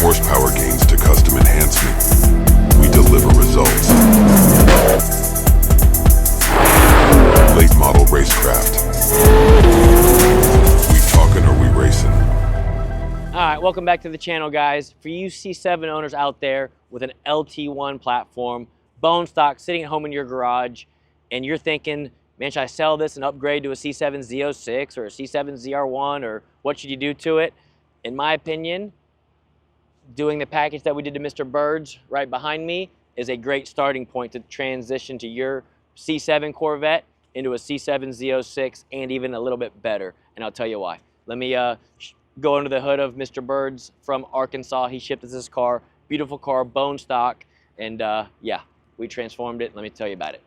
horsepower gains to custom enhancement, we deliver results. Late model Racecraft. We talking or we racing? All right, welcome back to the channel, guys. For you C7 owners out there with an LT1 platform, bone stock, sitting at home in your garage, and you're thinking, man, should I sell this and upgrade to a C7 Z06 or a C7 ZR1, or what should you do to it? In my opinion, doing the package that we did to Mr. Bird's right behind me is a great starting point to transition to your C7 Corvette into a C7 Z06 and even a little bit better, and I'll tell you why. Let me go under the hood of Mr. Bird's from Arkansas. He shipped us this car, beautiful car, bone stock, and yeah, we transformed it. Let me tell you about it.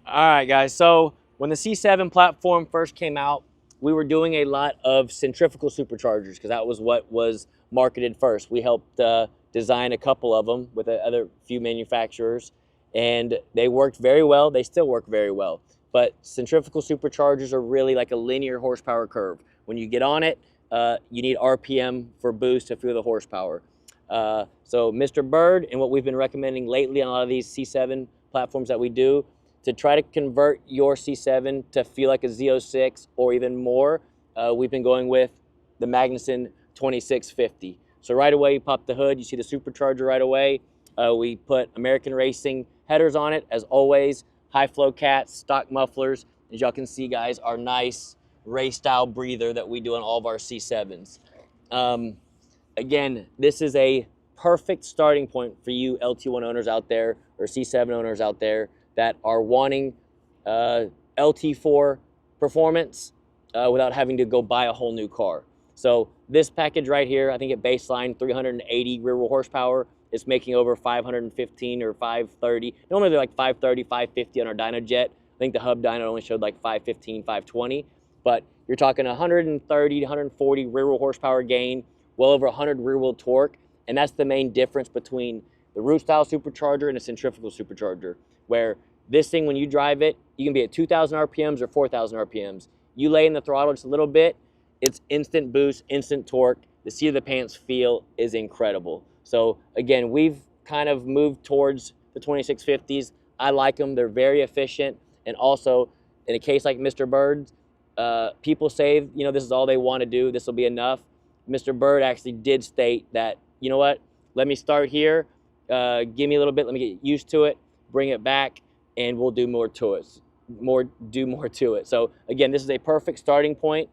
All right, guys, so when the C7 platform first came out, we were doing a lot of centrifugal superchargers because that was what was marketed first. We helped design a couple of them with other few manufacturers, and they worked very well. They still work very well. But centrifugal superchargers are really like a linear horsepower curve. When you get on it, you need RPM for boost to feel the horsepower. So Mr. Bird, and what we've been recommending lately on a lot of these C7 platforms that we do, to try to convert your C7 to feel like a Z06 or even more, we've been going with the Magnuson 2650. So right away, you pop the hood, you see the supercharger right away. We put American Racing headers on it, as always, high flow cats, stock mufflers. As y'all can see, guys, our nice race style breather that we do on all of our C7s. Again, this is a perfect starting point for you LT1 owners out there or C7 owners out there that are wanting LT4 performance without having to go buy a whole new car. So this package right here, I think at baseline 380 rear wheel horsepower, it's making over 515 or 530. Normally they're like 530, 550 on our dyno jet. I think the hub dyno only showed like 515, 520, but you're talking 130 to 140 rear wheel horsepower gain, well over 100 rear wheel torque, and that's the main difference between the root style supercharger and a centrifugal supercharger, where this thing, when you drive it, you can be at 2,000 RPMs or 4,000 RPMs. You lay in the throttle just a little bit, it's instant boost, instant torque. The seat of the pants feel is incredible. So again, we've kind of moved towards the 2650s. I like them, they're very efficient. And also, in a case like Mr. Bird's, people say, you know, this is all they want to do, this will be enough. Mr. Bird actually did state that, you know what, let me start here, give me a little bit, let me get used to it, bring it back, and we'll do more to it. Do more to it. So again, this is a perfect starting point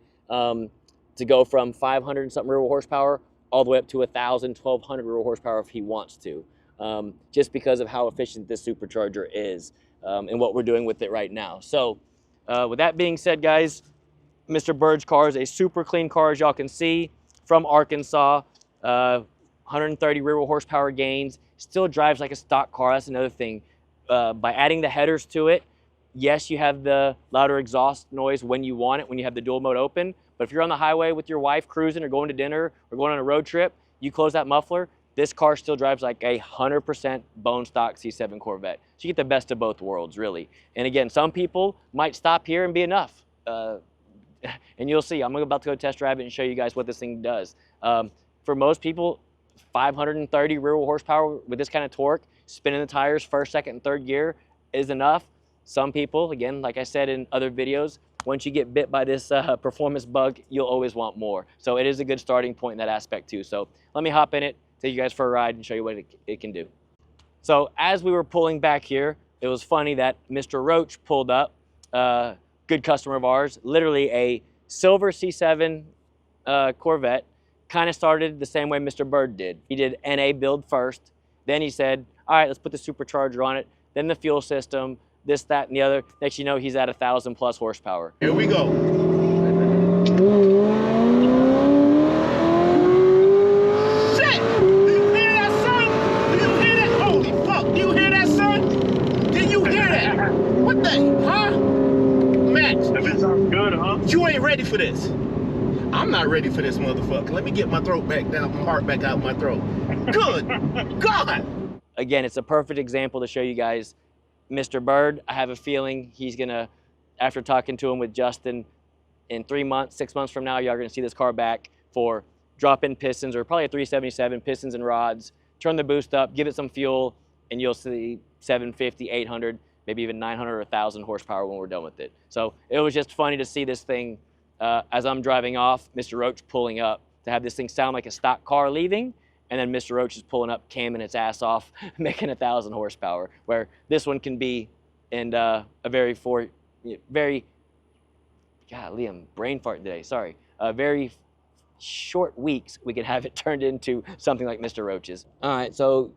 to go from 500 and something rear wheel horsepower all the way up to 1,000, 1,200 rear wheel horsepower if he wants to, just because of how efficient this supercharger is and what we're doing with it right now. So with that being said, guys, Mr. Bird's car is a super clean car, as y'all can see, from Arkansas. 130 rear wheel horsepower gains, still drives like a stock car. That's another thing. By adding the headers to it, yes, you have the louder exhaust noise when you want it, when you have the dual mode open, but if you're on the highway with your wife cruising or going to dinner or going on a road trip, you close that muffler, this car still drives like a 100% bone stock C7 Corvette. So you get the best of both worlds, really. And again, some people might stop here and be enough. And you'll see, I'm about to go test drive it and show you guys what this thing does. For most people, 530 rear wheel horsepower with this kind of torque, spinning the tires first, second, and third gear is enough. Some people, again, like I said in other videos, once you get bit by this performance bug, you'll always want more. So it is a good starting point in that aspect too. So let me hop in it, take you guys for a ride, and show you what it can do. So as we were pulling back here, it was funny that Mr. Roach pulled up, good customer of ours, literally a silver C7 Corvette. Kind of started the same way Mr. Bird did. He did NA build first, then he said, all right, let's put the supercharger on it, then the fuel system, this, that, and the other. Next you know, he's at 1,000 plus horsepower. Here we go. Shit! Do you hear that, son? Do you hear that? Holy fuck! Do you hear that, son? Did you hear that? What the? Huh? Max. If it sounds good, huh? You ain't ready for this. I'm not ready for this motherfucker. Let me get my throat back down, my heart back out my throat. Good God! Again, it's a perfect example to show you guys Mr. Bird. I have a feeling he's gonna, after talking to him with Justin, in 3 months, 6 months from now, y'all are gonna see this car back for drop in pistons, or probably a 377, pistons and rods, turn the boost up, give it some fuel, and you'll see 750, 800, maybe even 900 or 1,000 horsepower when we're done with it. So it was just funny to see this thing as I'm driving off, Mr. Roach pulling up, to have this thing sound like a stock car leaving, and then Mr. Roach is pulling up, camming its ass off, making 1,000 horsepower, where this one can be in a very, golly, I'm brain farting today, sorry, very short weeks, we could have it turned into something like Mr. Roach's. All right, so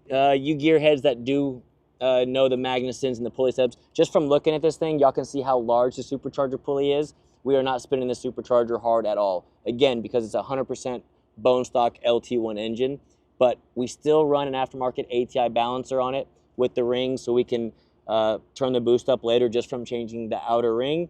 you gearheads that do know the Magnusons and the pulley setups, just from looking at this thing, y'all can see how large the supercharger pulley is. We are not spinning the supercharger hard at all. Again, because it's a 100% bone stock LT1 engine, but we still run an aftermarket ATI balancer on it with the ring, so we can turn the boost up later just from changing the outer ring.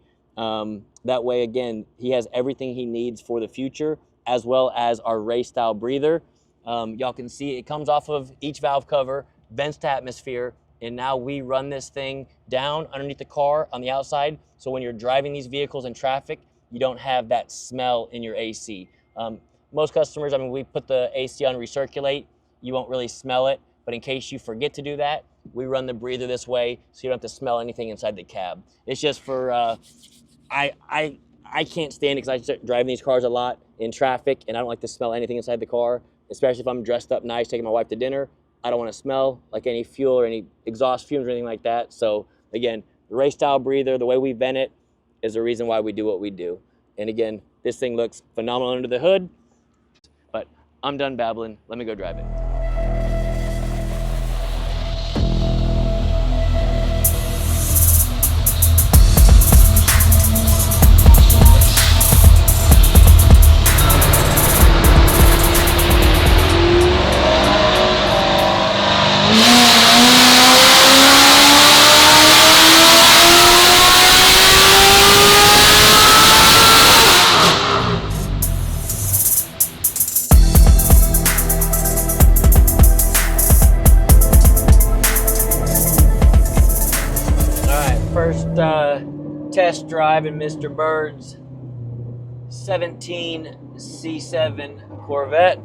That way, again, he has everything he needs for the future, as well as our race style breather. Y'all can see it comes off of each valve cover, vents to atmosphere, and now we run this thing down underneath the car on the outside, so when you're driving these vehicles in traffic, you don't have that smell in your AC. Most customers, I mean, we put the AC on recirculate, you won't really smell it, but in case you forget to do that, we run the breather this way so you don't have to smell anything inside the cab. It's just for, I can't stand it because I start driving these cars a lot in traffic, and I don't like to smell anything inside the car, especially if I'm dressed up nice, taking my wife to dinner. I don't want to smell like any fuel or any exhaust fumes or anything like that. So again, the race style breather, the way we vent it, is the reason why we do what we do. And again, this thing looks phenomenal under the hood, but I'm done babbling. Let me go drive it. First test drive in Mr. Bird's 17 C7 Corvette.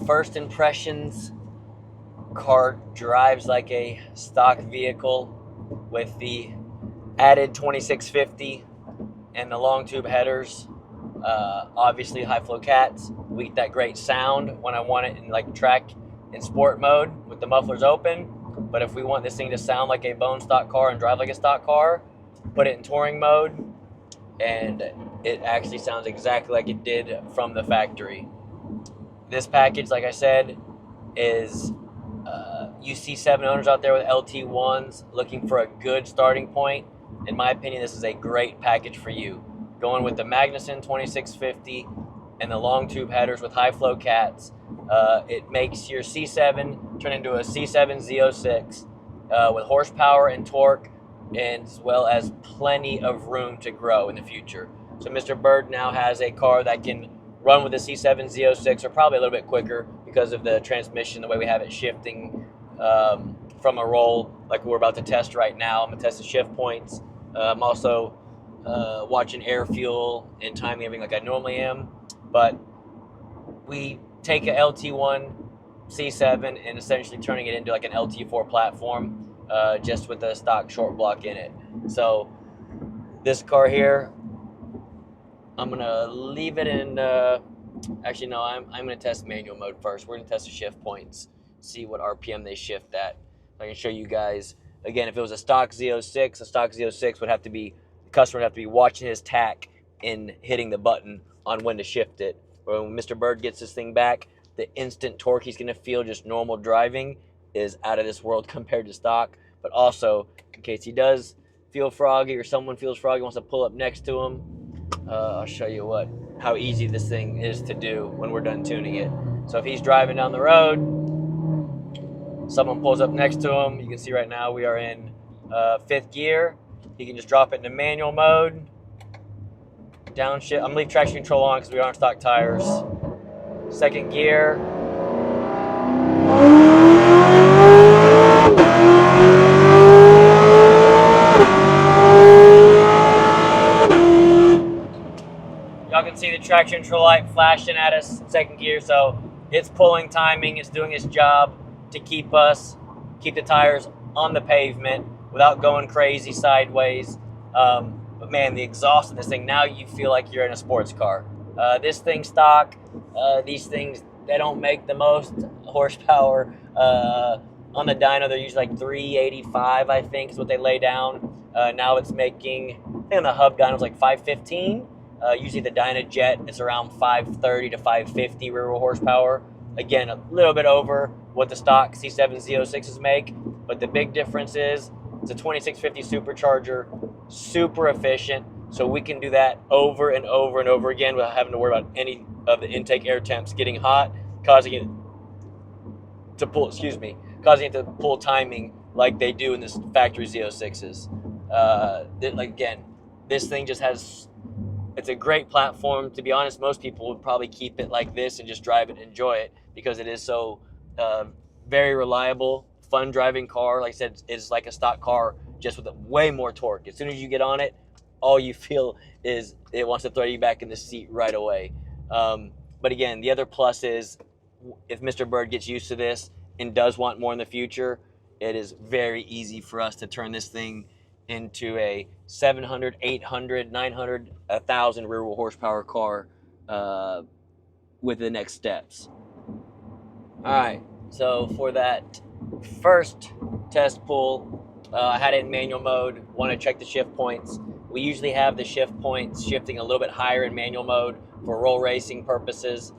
First impressions, car drives like a stock vehicle with the added 2650 and the long tube headers. Obviously high flow cats. We get that great sound when I want it in like track and sport mode with the mufflers open. But if we want this thing to sound like a bone stock car and drive like a stock car, put it in touring mode, and it actually sounds exactly like it did from the factory. This package, like I said, is you see 7 owners out there with LT1s looking for a good starting point. In my opinion, this is a great package for you. Going with the Magnuson 2650 and the long tube headers with high flow cats. It makes your C7 turn into a C7 Z06 with horsepower and torque, and as well as plenty of room to grow in the future. So Mr. Bird now has a car that can run with a C7 Z06 or probably a little bit quicker because of the transmission, the way we have it shifting from a roll like we're about to test right now. I'm going to test the shift points. I'm also watching air, fuel, and timing everything like I normally am. But we take a LT1 C7 and essentially turning it into like an LT4 platform just with a stock short block in it. So this car here, I'm gonna leave it in, actually no, I'm gonna test manual mode first. We're gonna test the shift points, see what RPM they shift at. I can show you guys, again, if it was a stock Z06 would have to be, the customer would have to be watching his tack and hitting the button on when to shift it. When Mr. Bird gets this thing back, the instant torque he's gonna feel just normal driving is out of this world compared to stock. But also, in case he does feel froggy or someone feels froggy, wants to pull up next to him, I'll show you how easy this thing is to do when we're done tuning it. So if he's driving down the road, someone pulls up next to him, you can see right now we are in 5th gear. He can just drop it into manual mode, downshift. I'm gonna leave traction control on because we are on stock tires. 2nd gear. Y'all can see the traction control light flashing at us in second gear, so it's pulling timing, it's doing its job to keep the tires on the pavement without going crazy sideways. But man, the exhaust of this thing, now you feel like you're in a sports car. This thing stock, these things, they don't make the most horsepower. On the dyno, they're usually like 385, I think, is what they lay down. Now it's making, I think on the hub dyno, it's like 515. Usually the Dyna Jet is around 530 to 550 rear wheel horsepower. Again, a little bit over what the stock C7 Z06s make, but the big difference is it's a 2650 supercharger, super efficient, so we can do that over and over and over again without having to worry about any of the intake air temps getting hot, causing it to pull timing like they do in this factory Z06s. Again, this thing just has, it's a great platform. To be honest, most people would probably keep it like this and just drive it and enjoy it because it is so very reliable, fun driving car. Like I said, it's like a stock car just with way more torque. As soon as you get on it, all you feel is it wants to throw you back in the seat right away. But again, the other plus is if Mr. Bird gets used to this and does want more in the future, it is very easy for us to turn this thing into a 700, 800, 900, 1,000 rear wheel horsepower car with the next steps. All right, so for that first test pull, I had it in manual mode, want to check the shift points. We usually have the shift points shifting a little bit higher in manual mode for roll racing purposes.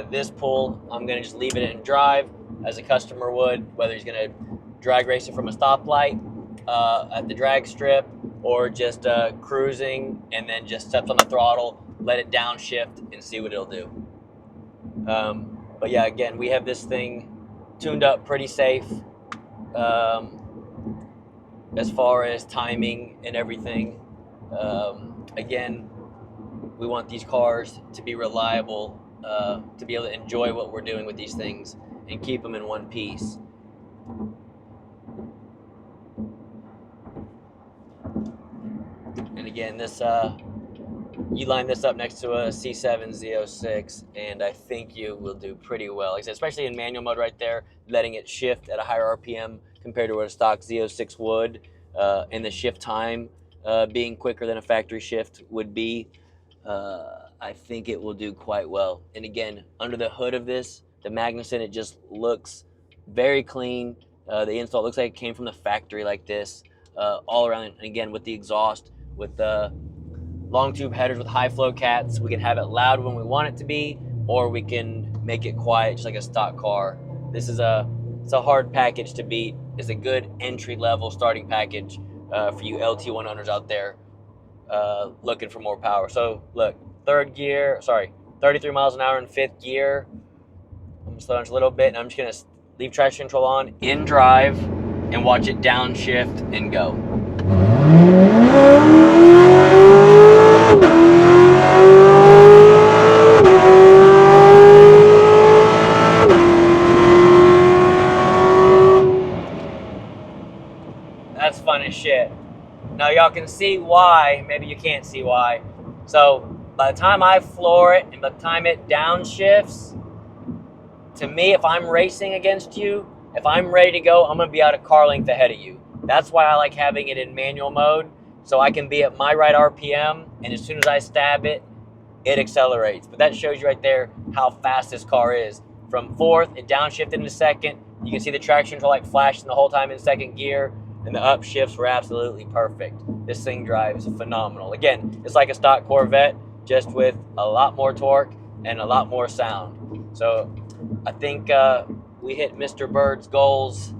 This pull, I'm going to just leave it in drive as a customer would, whether he's going to drag race it from a stoplight at the drag strip or just cruising and then just steps on the throttle, let it downshift and see what it'll do. But yeah, again, we have this thing tuned up pretty safe as far as timing and everything. Again, we want these cars to be reliable, to be able to enjoy what we're doing with these things and keep them in one piece. And again, this you line this up next to a C7 Z06 and I think you will do pretty well. Like I said, especially in manual mode right there, letting it shift at a higher RPM compared to what a stock Z06 would, and the shift time being quicker than a factory shift would be, I think it will do quite well. And again, under the hood of this, the Magnuson, it just looks very clean. The install looks like it came from the factory like this, all around. And again, with the exhaust, with the long tube headers with high flow cats, we can have it loud when we want it to be, or we can make it quiet just like a stock car. This is it's a hard package to beat. It's a good entry level starting package for you LT1 owners out there looking for more power. So look, 33 miles an hour in fifth gear. I'm gonna slow down just a little bit and I'm just gonna leave traction control on in drive and watch it downshift and go. That's fun as shit. Now y'all can see why, maybe you can't see why. So by the time I floor it and by the time it downshifts, to me, if I'm racing against you, if I'm ready to go, I'm gonna be out a car length ahead of you. That's why I like having it in manual mode, so I can be at my right RPM, and as soon as I stab it, it accelerates. But that shows you right there how fast this car is. From fourth, it downshifted into second. You can see the traction control light flashing the whole time in second gear, and the upshifts were absolutely perfect. This thing drives phenomenal. Again, it's like a stock Corvette, just with a lot more torque and a lot more sound. So I think we hit Mr. Bird's goals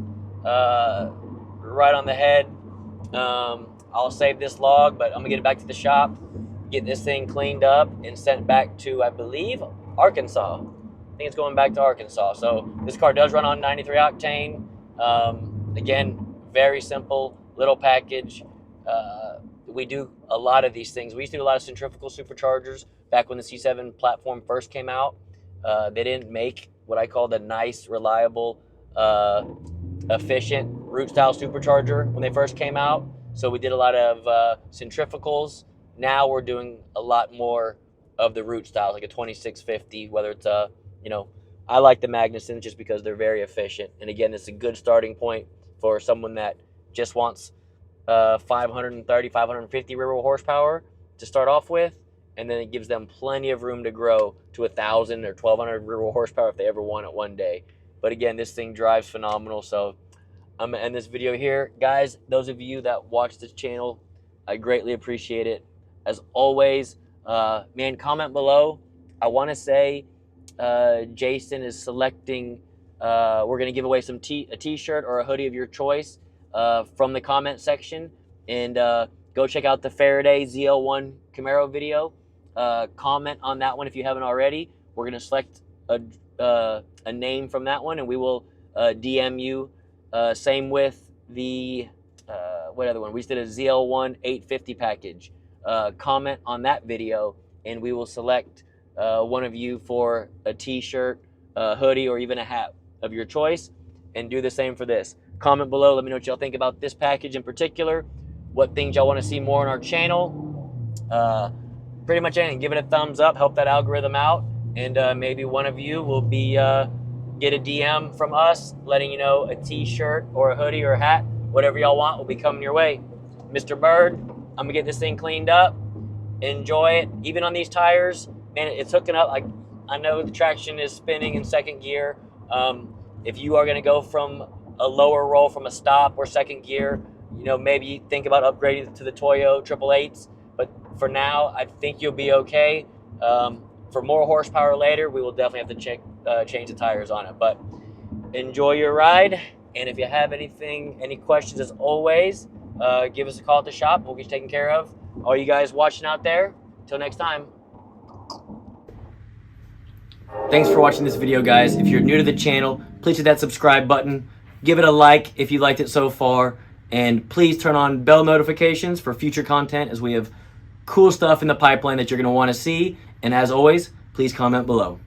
right on the head. I'll save this log, but I'm gonna get it back to the shop, get this thing cleaned up and sent back to, I believe, Arkansas. I think it's going back to Arkansas. So this car does run on 93 octane. Again, very simple little package. We do a lot of these things. We used to do a lot of centrifugal superchargers back when the C7 platform first came out. They didn't make what I call the nice, reliable, efficient root style supercharger when they first came out. So we did a lot of centrifugals. Now we're doing a lot more of the root styles, like a 2650, whether it's you know, I like the Magnuson just because they're very efficient. And again, it's a good starting point for someone that just wants 530, 550 rear wheel horsepower to start off with, and then it gives them plenty of room to grow to 1,000 or 1,200 rear wheel horsepower if they ever want it one day. But again, this thing drives phenomenal. So I'm gonna end this video here, guys. Those of you that watch this channel, I greatly appreciate it. As always, man, comment below. I want to say Jason is selecting. We're gonna give away a t-shirt or a hoodie of your choice from the comment section, and go check out the Faraday ZL1 Camaro video. Comment on that one if you haven't already. We're gonna select a name from that one, and we will DM you. Same with the what other one? We just did a ZL1 850 package. Comment on that video, and we will select one of you for a t-shirt, a hoodie, or even a hat of your choice, and do the same for this. Comment below, let me know what y'all think about this package in particular, what things y'all want to see more on our channel. Pretty much anything. Give it a thumbs up, help that algorithm out, and maybe one of you will be get a DM from us letting you know a t-shirt or a hoodie or a hat, whatever y'all want will be coming your way. Mr. Bird, I'm gonna get this thing cleaned up. Enjoy it. Even on these tires, man, it's hooking up. I know the traction is spinning in second gear. If you are gonna go from a lower roll from a stop or second gear, you know, maybe think about upgrading to the Toyo 888s. But for now, I think you'll be okay. For more horsepower later, we will definitely have to change the tires on it. But enjoy your ride, and if you have any questions, as always, give us a call at the shop. We'll get you taken care of. All you guys watching out there, till next time. Thanks for watching this video, guys. If you're new to the channel, please hit that subscribe button. Give it a like if you liked it so far. And please turn on bell notifications for future content, as we have cool stuff in the pipeline that you're going to want to see. And as always, please comment below.